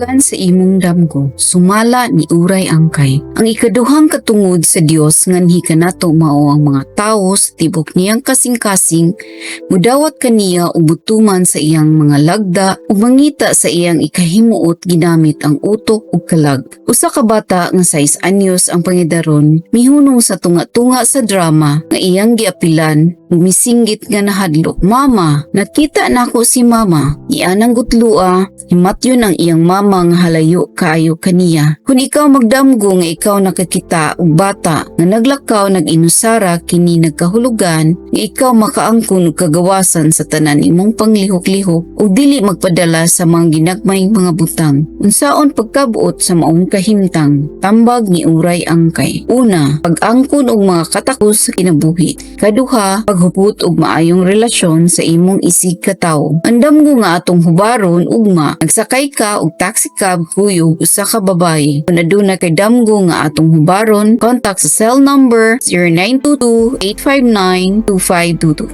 kahulugan sa imong damgo, sumala ni uray angkay. Ang ikaduhang katungod sa Dios nganhi kanato mao ang mga tawo sa tibok niyang kasing-kasing mudawat kaniya og butuman sa iyang mga lagda ug mangita sa iyang ikahimuot ginamit ang utok ug kalag. Usa ka bata nga 6 anyos ang pangidaron mihunong sa tunga-tunga sa drama nga iyang giapilan ug misinggit nga nahadlok. Mama, nakita nako si mama. Ianang gutlua, himatyon ang iyang mama nga halayo kaayo kaniya. Kung ikaw magdamgo nga ikaw nakakita og bata nga naglakaw nag-inusara kini nagkahulugan nga ikaw makaangkon og kagawasan sa tanan imong panglihok-lihok ug dili magpadala sa mga ginagmayng mga butang. Unsaon pagkabuot sa maong kahimtang? Tambag ni uray angkay. Una, pag-angkon og mga katakos sa kinabuhi. Kaduha, paghupot og maayong relasyon sa imong isig ka tawo. Andam mo nga atong hubaron ugma, nagsakay ka og taxi cab kuyog usa ka babae. Kung aduna kay damgo nga atong hubaron, contact sa cell number 0922-859-2522.